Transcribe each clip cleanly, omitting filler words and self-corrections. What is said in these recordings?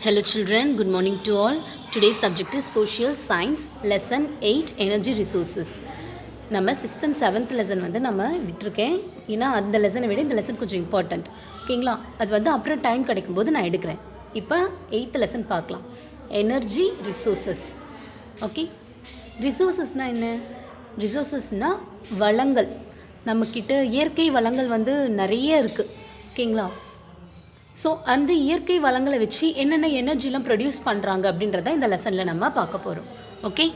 Hello children, good morning to all. Today's subject is Social Science, Lesson 8, Energy Resources. நம்ம 6th and 7th lesson வந்து நம்ம விட்டுருக்கேன். ஏன்னா அந்த லெசனை விட இந்த லெசன் கொஞ்சம் இம்பார்ட்டண்ட். ஓகேங்களா? அது வந்து அப்புறம் டைம் கிடைக்கும்போது நான் எடுக்கிறேன். இப்போ 8th lesson பார்க்கலாம். Energy Resources. ஓகே, ரிசோர்ஸஸ்னால் என்ன? ரிசோர்ஸஸ்னால் வளங்கள். நம்மக்கிட்ட இயற்கை வளங்கள் வந்து நிறைய இருக்குது. ஓகேங்களா? ஸோ அந்த இயற்கை வளங்களை வச்சு என்னென்ன எனர்ஜிலாம் ப்ரொடியூஸ் பண்ணுறாங்க அப்படின்றத இந்த லெசனில் நம்ம பார்க்க போகிறோம். ஓகே,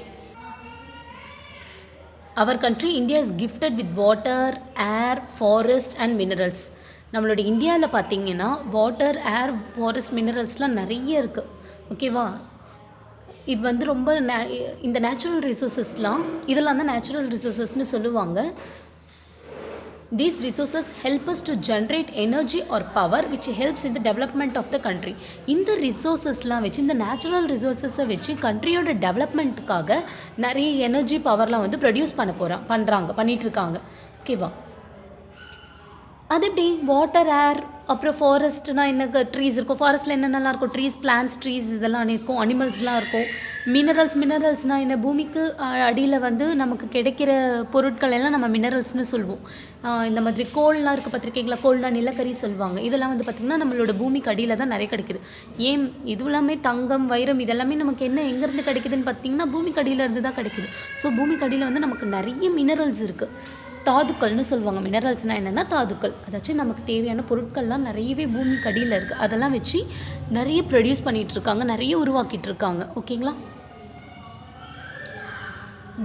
அவர் country India is gifted with water, air, forest and minerals. நம்மளோட இந்தியாவில் பார்த்தீங்கன்னா வாட்டர், ஏர், ஃபாரஸ்ட், மினரல்ஸ்லாம் நிறைய இருக்குது. ஓகேவா? இது வந்து ரொம்ப இந்த நேச்சுரல் ரிசோர்ஸஸ்லாம் இதெல்லாம் தான் நேச்சுரல் ரிசோர்ஸஸ்னு சொல்லுவாங்க. These resources help us to generate energy or power which helps in the development of the country. இந்த ரிசோர்ஸஸ்லாம் வச்சு, இந்த நேச்சுரல் ரிசோர்ஸஸை வச்சு கண்ட்ரியோட டெவலப்மெண்ட்டுக்காக நிறைய எனர்ஜி பவர்லாம் வந்து ப்ரொடியூஸ் பண்ணிகிட்ருக்காங்க. ஓகேவா? அது எப்படி? வாட்டர், ஏர், அப்புறம் ஃபாரஸ்ட்னால் என்ன? ட்ரீஸ் இருக்கும். ஃபாரஸ்ட்டில் என்னென்னலாம் இருக்கும்? ட்ரீஸ், பிளான்ஸ், ட்ரீஸ் இதெல்லாம் இருக்கும். அனிமல்ஸ்லாம் இருக்கும். மினரல்ஸ்னால் என்ன? பூமிக்கு அடியில் வந்து நமக்கு கிடைக்கிற பொருட்கள் எல்லாம் நம்ம மினரல்ஸ்னு சொல்லுவோம். இந்த மாதிரி கோல்லாம் இருக்குது பார்த்துருக்கீங்களா? கோல்னா நிலக்கரி சொல்லுவாங்க. இதெல்லாம் வந்து பார்த்திங்கன்னா நம்மளோட பூமிக்கு அடியில் தான் நிறைய கிடைக்குது. ஏன் இது எல்லாமே தங்கம், வைரம் இதெல்லாமே நமக்கு என்ன எங்கேருந்து கிடைக்குதுன்னு பார்த்திங்கன்னா பூமிக்கு அடியில் இருந்து தான் கிடைக்குது. ஸோ பூமிக்கு அடியில் வந்து நமக்கு நிறைய மினரல்ஸ் இருக்குது. தாதுக்கள்னு சொல்லுவாங்க. மினரல்ஸ்னால் என்னென்னா தாதுக்கள். அதாச்சும் நமக்கு தேவையான பொருட்கள்லாம் நிறையவே பூமிக்கு அடியில் இருக்குது. அதெல்லாம் வச்சு நிறைய ப்ரொடியூஸ் பண்ணிகிட்ருக்காங்க, நிறைய உருவாக்கிட்டு இருக்காங்க. ஓகேங்களா?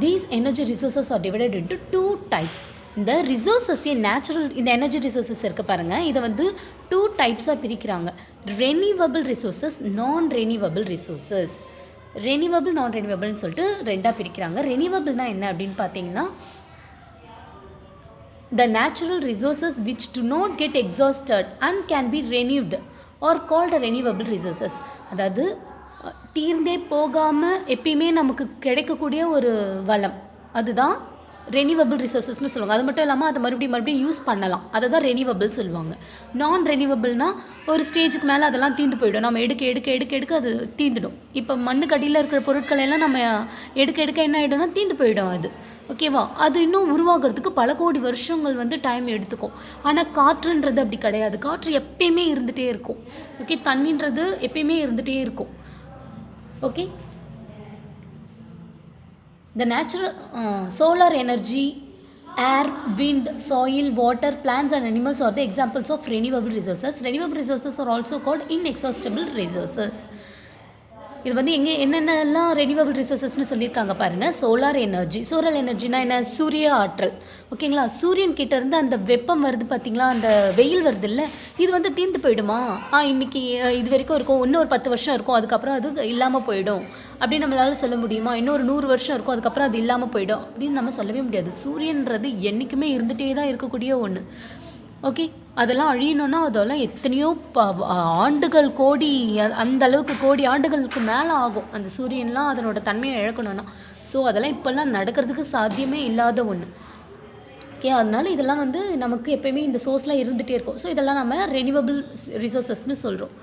These energy resources are divided into two types. இந்த ரிசோர்ஸஸே நேச்சுரல், இந்த எனர்ஜி ரிசோர்ஸஸ் இருக்க பாருங்கள், இதை வந்து 2 டைப்ஸாக பிரிக்கிறாங்க. ரெனியூவபிள் ரிசோர்ஸஸ், நான் ரெனியூவபிள் ரிசோர்ஸஸ். ரெனியூவபிள், நான் ரெனியூவபிள்னு சொல்லிட்டு ரெண்டாக பிரிக்கிறாங்க. ரெனியூவபிள்னால் என்ன அப்படின்னு பார்த்தீங்கன்னா, the natural resources which do not get exhausted and can be renewed are called renewable resources. அதாவது தீர்ந்தே போகாமல் எப்பயுமே நமக்கு கிடைக்கக்கூடிய ஒரு வளம், அதுதான் ரெனியூவபிள் ரிசோர்ஸஸ்னு சொல்லுவாங்க. அது மட்டும் இல்லாமல் அதை மறுபடியும் யூஸ் பண்ணலாம். அதை தான் ரெனியூவபிள் சொல்லுவாங்க. நான் ரெனியூவபிள்னால் ஒரு ஸ்டேஜுக்கு மேலே அதெல்லாம் தீர்ந்து போயிடும். நம்ம எடுக்க அது தீர்ந்துடும். இப்போ மண்ணுக்கு அடியில் இருக்கிற பொருட்கள் எல்லாம் நம்ம எடுக்க என்ன ஆகிடும்னா தீர்ந்து போயிடும் அது. ஓகேவா? அது இன்னும் உருவாகிறதுக்கு பல கோடி வருஷங்கள் வந்து டைம் எடுத்துக்கும். ஆனால் காற்றுன்றது அப்படி கிடையாது. காற்று எப்பயுமே இருந்துகிட்டே இருக்கும். ஓகே, தண்ணின்றது எப்பயுமே இருந்துகிட்டே இருக்கும். Okay, the natural solar energy, air, wind, soil, water, plants and animals are the examples of renewable resources. Renewable resources are also called inexhaustible resources. இது வந்து என்னென்னலாம் ரெனியூவபிள் ரிசோர்ஸஸ்னு சொல்லியிருக்காங்க பாருங்கள். Solar energy. சோலார் எனர்ஜினா என்ன? சூரிய ஆற்றல். ஓகேங்களா? சூரியன் கிட்டேருந்து அந்த வெப்பம் வருது பார்த்திங்களா, அந்த வெயில் வருது இல்லை, இது வந்து தீர்ந்து போயிடுமா? இன்றைக்கி இது வரைக்கும் இருக்கும், இன்னும் ஒரு 10 வருஷம் இருக்கும், அதுக்கப்புறம் அது இல்லாமல் போயிடும் அப்படின்னு நம்மளால் சொல்ல முடியுமா? இன்னொரு 100 வருஷம் இருக்கும், அதுக்கப்புறம் அது இல்லாமல் போயிடும் அப்படின்னு நம்ம சொல்லவே முடியாது. சூரியன்றது என்றைக்குமே இருந்துகிட்டே தான் இருக்கக்கூடிய ஒன்று. ஓகே, அதெல்லாம் அழியணுன்னா அதெல்லாம் எத்தனையோ ஆண்டுகள், கோடி, அந்த அளவுக்கு கோடி ஆண்டுகளுக்கு மேலே ஆகும் அந்த சூரியன்லாம் அதனோட தன்மையை இழக்கணும்னா. ஸோ அதெல்லாம் இப்போல்லாம் நடக்கிறதுக்கு சாத்தியமே இல்லாத ஒன்று. ஓகே, அதனால இதெல்லாம் வந்து நமக்கு எப்போயுமே இந்த சோர்ஸ்லாம் இருந்துகிட்டே இருக்கும். ஸோ இதெல்லாம் நம்ம ரெனியூவபிள் ரிசோர்ஸஸ்னு சொல்கிறோம்.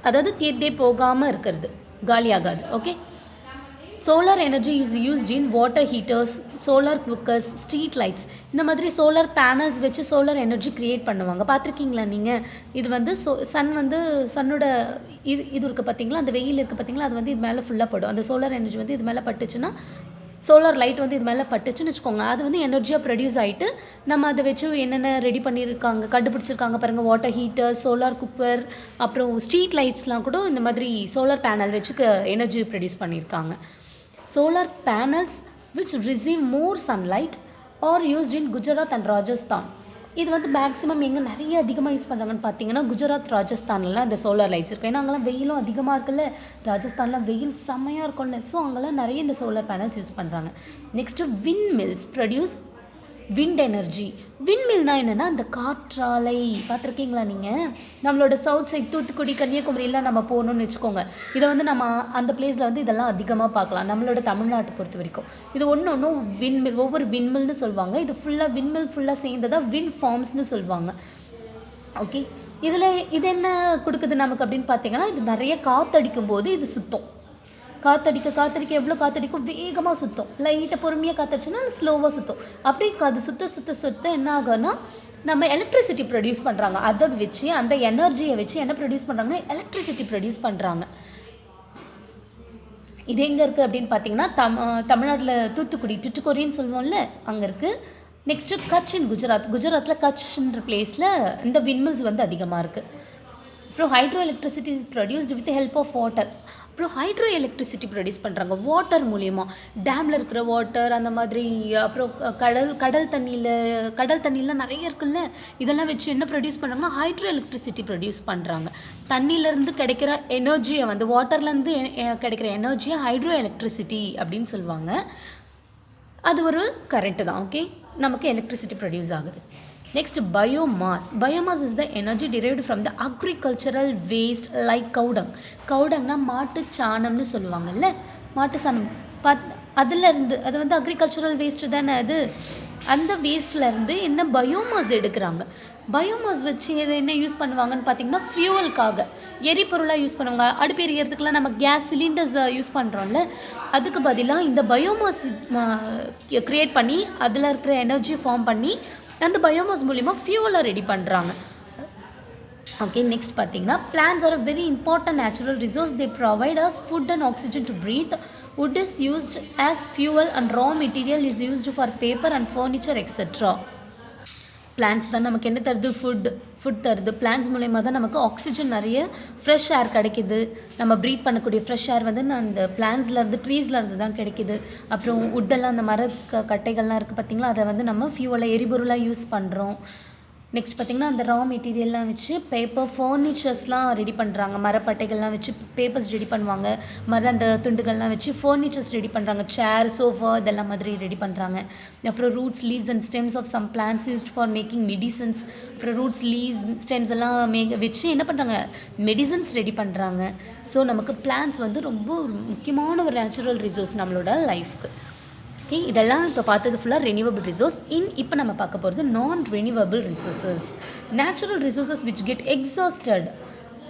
அதாவது தீர்ந்தே போகாமல் இருக்கிறது, காலியாகாது. Okay, solar energy is used in water heaters, solar cookers, street lights. இந்த மாதிரி சோலார் பேனல்ஸ் வச்சு சோலார் எனர்ஜி க்ரியேட் பண்ணுவாங்க. பார்த்துருக்கீங்களா நீங்கள்? இது வந்து சன்னோட இது இருக்குது பார்த்தீங்களா, அந்த வெயில் இருக்குது பார்த்தீங்களா, அது வந்து இது மேலே ஃபுல்லாக படும். அந்த சோலார் எனர்ஜி வந்து இது மேலே பட்டுச்சுன்னா, சோலார் லைட் வந்து இது மேலே பட்டுச்சுன்னு வச்சுக்கோங்க, அது வந்து எனர்ஜியாக ப்ரொடியூஸ் ஆகிட்டு நம்ம அதை வச்சு என்னென்ன ரெடி பண்ணியிருக்காங்க, கண்டுபிடிச்சிருக்காங்க பாருங்கள். வாட்டர் ஹீட்டர், சோலார் குக்கர், அப்புறம் ஸ்ட்ரீட் லைட்ஸ்லாம் கூட இந்த மாதிரி சோலார் பேனல் வச்சு எனர்ஜி ப்ரொடியூஸ் பண்ணியிருக்காங்க. Solar panels which receive more sunlight are used in Gujarat and Rajasthan. இது வந்து மேக்ஸிமம் எங்கே நிறைய அதிகமாக யூஸ் பண்ணுறாங்கன்னு பார்த்தீங்கன்னா குஜராத், ராஜஸ்தான்லாம் இந்த சோலார் லைட்ஸ் இருக்கும். ஏன்னா அங்கெல்லாம் வெயிலும் அதிகமாக இருக்குல்ல, ராஜஸ்தானில் வெயில் செம்மையாக இருக்கும்ல. ஸோ அங்கெல்லாம் நிறைய இந்த சோலார் பேனல்ஸ் யூஸ் பண்ணுறாங்க. Next wind mills produce wind energy. விண்மில்னா என்னென்னா அந்த காற்றாலை. பார்த்துருக்கீங்களா நீங்கள்? நம்மளோட சவுத் சைட் தூத்துக்குடி, கன்னியாகுமரியில் நம்ம போகணுன்னு வச்சுக்கோங்க, இதை வந்து நம்ம அந்த பிளேஸில் வந்து இதெல்லாம் அதிகமாக பார்க்கலாம். நம்மளோட தமிழ்நாட்டை பொறுத்த வரைக்கும் இது ஒன்று விண்மில், ஒவ்வொரு விண்மில்னு சொல்லுவாங்க. இது ஃபுல்லாக விண்மில் ஃபுல்லாக சேர்ந்ததாக விண்ட் ஃபார்ம்ஸ்னு சொல்லுவாங்க. ஓகே, இதில் இது என்ன கொடுக்குது நமக்கு அப்படின்னு பார்த்தீங்கன்னா, இது நிறைய காற்றடிக்கும் போது இது சுத்தம். காற்றடிக்க எவ்வளோ காற்றடிக்கும், வேகமாக சுற்றும். லைட்டாக பொறுமையாக காற்றடிச்சுன்னா ஸ்லோவாக சுற்றும். அப்படி அது சுத்த என்ன ஆகும்னா நம்ம எலக்ட்ரிசிட்டி ப்ரொடியூஸ் பண்ணுறாங்க. அதை வச்சு அந்த எனர்ஜியை வச்சு என்ன ப்ரொடியூஸ் பண்ணுறாங்கன்னா எலக்ட்ரிசிட்டி ப்ரொடியூஸ் பண்ணுறாங்க. இது எங்கே இருக்குது அப்படின்னு பார்த்தீங்கன்னா தமிழ்நாட்டில் தூத்துக்குடி டுட்டுக்கோரின்னு சொல்லுவோம்ல, அங்கே இருக்குது. நெக்ஸ்ட்டு கட்ச் இன் குஜராத்தில் கட்ச்ன்ற பிளேஸில் இந்த விண்மில்ஸ் வந்து அதிகமாக இருக்குது. அப்புறம் hydro electricity is produced with help of water. அப்புறம் ஹைட்ரோ எலக்ட்ரிசிட்டி ப்ரொடியூஸ் பண்ணுறாங்க வாட்டர் மூலிமா. டேமில் இருக்கிற வாட்டர் அந்த மாதிரி. அப்புறம் கடல் தண்ணியில் நிறைய இருக்குல்ல, இதெல்லாம் வச்சு என்ன ப்ரொடியூஸ் பண்ணுறாங்கன்னா ஹைட்ரோ எலக்ட்ரிசிட்டி ப்ரொடியூஸ் பண்ணுறாங்க. தண்ணியிலேருந்து கிடைக்கிற எனர்ஜியை வந்து வாட்டர்லேருந்து கிடைக்கிற எனர்ஜியை ஹைட்ரோ எலக்ட்ரிசிட்டி அப்படின்னு சொல்லுவாங்க. அது ஒரு கரண்ட்டு தான். ஓகே, நமக்கு எலக்ட்ரிசிட்டி ப்ரொடியூஸ் ஆகுது. Next biomass is the energy derived from the agricultural waste like கவுடங்னா மாட்டு சாணம்னு சொல்லுவாங்கல்ல, மாட்டு சாணம். அதுலேருந்து அது வந்து அக்ரிகல்ச்சரல் வேஸ்ட்டு தானே அது. அந்த வேஸ்ட்லேருந்து என்ன பயோமாஸ் எடுக்கிறாங்க. பயோமாஸ் வச்சு இதை என்ன யூஸ் பண்ணுவாங்கன்னு பார்த்தீங்கன்னா ஃபியூவலுக்காக, எரிபொருளாக யூஸ் பண்ணுவாங்க. அடுப்பு எரியறதுக்குலாம் நம்ம கேஸ் சிலிண்டர்ஸ் யூஸ் பண்ணுறோம்ல, அதுக்கு பதிலாக இந்த பயோமாஸ் க்ரியேட் பண்ணி அதில் இருக்கிற எனர்ஜி ஃபார்ம் பண்ணி அந்த பயோமாஸ் மூலிமா ஃபியூவலை ரெடி பண்ணுறாங்க. ஓகே, நெக்ஸ்ட் பார்த்தீங்கன்னா plants are a very important natural resource. They provide us food and oxygen to breathe. Wood is used as fuel and raw material is used for paper and furniture etc. Plants தான் நமக்கு என்ன தருது, food தருது. Plans மூலயமா தான் நமக்கு oxygen, நிறைய fresh air கிடைக்கிது. நம்ம ப்ரீத் பண்ணக்கூடிய ஃப்ரெஷ் ஏர் வந்து அந்த பிளான்ஸ்லேருந்து ட்ரீஸ்லேருந்து தான் கிடைக்கிது. அப்புறம் உட்டெல்லாம் அந்த கட்டைகள்லாம் இருக்குது பார்த்திங்களா, அதை வந்து நம்ம ஃபியூவலாக எரிபொருளாக யூஸ் பண்ணுறோம். நெக்ஸ்ட் பார்த்திங்கன்னா அந்த ரா மெட்டீரியல்லாம் வச்சு பேப்பர் ஃபர்னிச்சர்ஸ்லாம் ரெடி பண்ணுறாங்க. மரப்பட்டைகள்லாம் வச்சு பேப்பர்ஸ் ரெடி பண்ணுவாங்க. அந்த துண்டுகள்லாம் வச்சு ஃபர்னிச்சர்ஸ் ரெடி பண்ணுறாங்க. சேர், சோஃபா இதெல்லாம் மாதிரி ரெடி பண்ணுறாங்க. அப்புறம் roots, leaves and stems of some plants used for making medicines. அப்புறம் ரூட்ஸ், லீவ்ஸ், ஸ்டெம்ஸ் எல்லாம் வச்சு என்ன பண்ணுறாங்க, மெடிசன்ஸ் ரெடி பண்ணுறாங்க. ஸோ நமக்கு பிளான்ஸ் வந்து ரொம்ப முக்கியமான ஒரு நேச்சுரல் ரிசோர்ஸ் நம்மளோட லைஃப்க்கு. ஓகே, இதெல்லாம் இப்போ பார்த்தது ஃபுல்லாக ரெனியூவபிள் ரிசோர்ஸ். இப்போ நம்ம பார்க்க போகிறது non renewable resources. Natural resources which get exhausted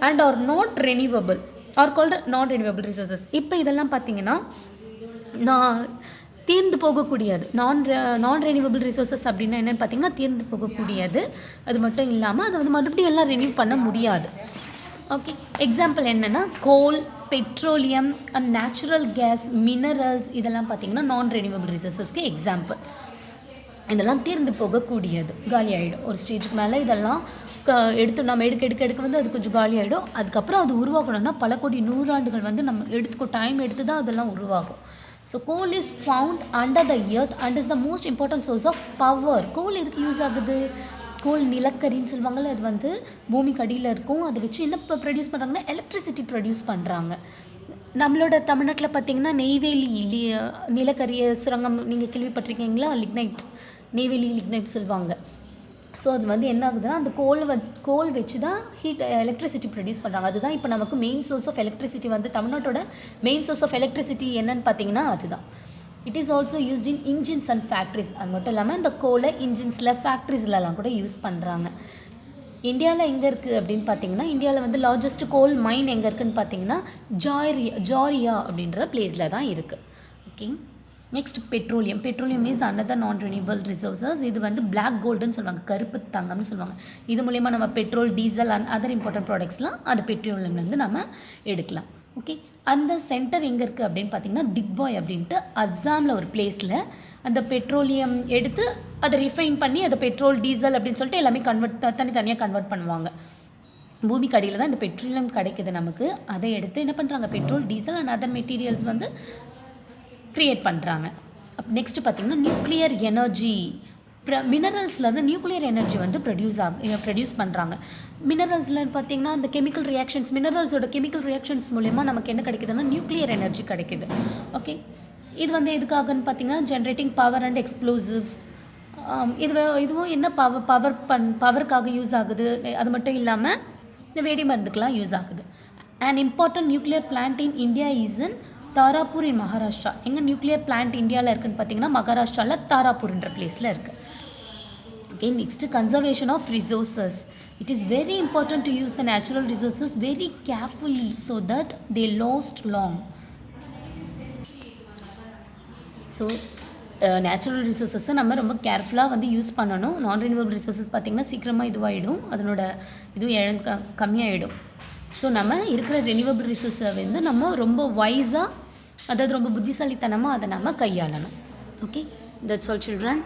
and are not renewable are called non renewable resources. இப்போ இதெல்லாம் பார்த்தீங்கன்னா தீர்ந்து போகக்கூடியது. நான் ரெனியூவபிள் ரிசோர்ஸஸ் அப்படின்னா என்னென்னு பார்த்தீங்கன்னா தீர்ந்து போகக்கூடியது. அது மட்டும் இல்லாமல் அதை வந்து மறுபடியும் எல்லாம் ரெனியூ பண்ண முடியாது. ஓகே, எக்ஸாம்பிள் என்னென்னா coal, petroleum and natural gas, minerals இதெல்லாம் பார்த்திங்கன்னா நான் ரெனியூவபிள் ரிசோர்ஸஸ்க்கு எக்ஸாம்பிள். இதெல்லாம் தீர்ந்து போகக்கூடியது, காலி ஆகிடும் ஒரு ஸ்டேஜுக்கு மேலே. இதெல்லாம் நம்ம எடுக்க வந்து அது கொஞ்சம் காலி ஆகிடும். அதுக்கப்புறம் அது உருவாகணும்னா பல கோடி நூறாண்டுகள் வந்து நம்ம டைம் எடுத்து தான் அதெல்லாம் உருவாகும். So coal is found under the earth and is the most important source of power. Coal எதுக்கு யூஸ் ஆகுது, கோல் நிலக்கரின்னு சொல்லுவாங்கள்ல, அது வந்து பூமிக்கு அடியில் இருக்கும். அதை வச்சு என்ன ப்ரொடியூஸ் பண்ணுறாங்கன்னா எலக்ட்ரிசிட்டி ப்ரொடியூஸ் பண்ணுறாங்க. நம்மளோட தமிழ்நாட்டில் பார்த்திங்கன்னா நெய்வேலி நிலக்கரி சுரங்கம் நீங்கள் கேள்விப்பட்டிருக்கீங்களா, நெய்வேலி லிக்னைட் சொல்லுவாங்க. ஸோ அது வந்து என்ன ஆகுதுன்னா அந்த கோல் வச்சு தான் எலக்ட்ரிசிட்டி ப்ரொடியூஸ் பண்ணுறாங்க. அதுதான் இப்போ நமக்கு மெயின் சோர்ஸ் ஆஃப் எலக்ட்ரிசிட்டி. வந்து தமிழ்நாட்டோட மெயின் சோர்ஸ் ஆஃப் எலக்ட்ரிசிட்டி என்னன்னு பார்த்தீங்கன்னா அதுதான். It is also used in engines and factories. அது மட்டும் இல்லாமல் இந்த கோலை இன்ஜின்ஸில், ஃபேக்ட்ரிஸ்லலாம் கூட யூஸ் பண்ணுறாங்க. இந்தியாவில் எங்கே இருக்குது அப்படின்னு பார்த்தீங்கன்னா, இந்தியாவில் வந்து லார்ஜஸ்ட் கோல் மைன் எங்கே இருக்குதுன்னு பார்த்தீங்கன்னா ஜாரியா அப்படின்ற பிளேஸில் தான் இருக்குது. Okay, next petroleum is another நான் ரெனியூவபிள் ரிசோர்ஸஸ். இது வந்து பிளாக் கோல்டுன்னு சொல்லுவாங்க, கருப்பு தங்கம்னு சொல்லுவாங்க. இது மூலயமா நம்ம petrol, diesel and other important ப்ராடக்ட்ஸ்லாம் அது பெட்ரோலியம்லேருந்து நம்ம எடுக்கலாம். ஓகே, அந்த சென்டர் எங்கே இருக்குது அப்படின்னு பார்த்தீங்கன்னா திக்பாய் அப்படின்ட்டு அஸ்ஸாமில் ஒரு பிளேஸில் அந்த பெட்ரோலியம் எடுத்து அதை ரிஃபைன் பண்ணி அதை பெட்ரோல், டீசல் அப்படின்னு சொல்லிட்டு எல்லாமே தனித்தனியாக கன்வெர்ட் பண்ணுவாங்க. பூமிக்கு அடியில் தான் இந்த பெட்ரோலியம் கிடைக்கிது நமக்கு. அதை எடுத்து என்ன பண்ணுறாங்க, petrol, diesel and other materials வந்து க்ரியேட் பண்ணுறாங்க. நெக்ஸ்ட்டு பார்த்திங்கன்னா நியூக்ளியர் எனர்ஜி. மினரல்ஸ்லேருந்து நியூக்ளியர் எனர்ஜி வந்து ப்ரொடியூஸ் பண்ணுறாங்க. மினரல்ஸில் பார்த்திங்கன்னா இந்த கெமிக்கல் ரியாக்ஷன்ஸ், மினரல்ஸோட கெமிக்கல் ரியாக்ஷன்ஸ் மூலமா நமக்கு என்ன கிடைக்குதுன்னா நியூக்ளியர் எனர்ஜி கிடைக்குது. ஓகே, இது வந்து எதுக்காகன்னு பார்த்திங்கன்னா ஜென்ரேட்டிங் பவர் அண்ட் எக்ஸ்ப்ளோசிவ்ஸ். இதுவும் என்ன பவருக்காக யூஸ் ஆகுது. அது மட்டும் இல்லாமல் இந்த வெடி மருந்துக்கெலாம் யூஸ் ஆகுது. And important nuclear plant in India is in Tarapur in Maharashtra. எங்கே நியூக்ளியர் பிளான்ட் இந்தியாவில் இருக்குதுன்னு பார்த்தீங்கன்னா மகாராஷ்டிராவில் தாராப்பூர்ன்ற பிளேஸில் இருக்குது. Okay, next, conservation of resources. It is very important to use the natural resources very carefully so that they last long. So natural ரிசோர்ஸஸை நம்ம ரொம்ப கேர்ஃபுல்லாக வந்து யூஸ் பண்ணணும். நான் ரினியூவபிள் ரிசோர்ஸஸ் பார்த்திங்கன்னா சீக்கிரமாக இதுவாகிடும், அதனோட இதுவும் கம்மியாகிடும். ஸோ நம்ம இருக்கிற ரினியூவபிள் ரிசோர்ஸை வந்து நம்ம ரொம்ப வைஸாக, அதாவது ரொம்ப புத்திசாலித்தனமாக அதை நம்ம கையாளணும். Okay, that's all children.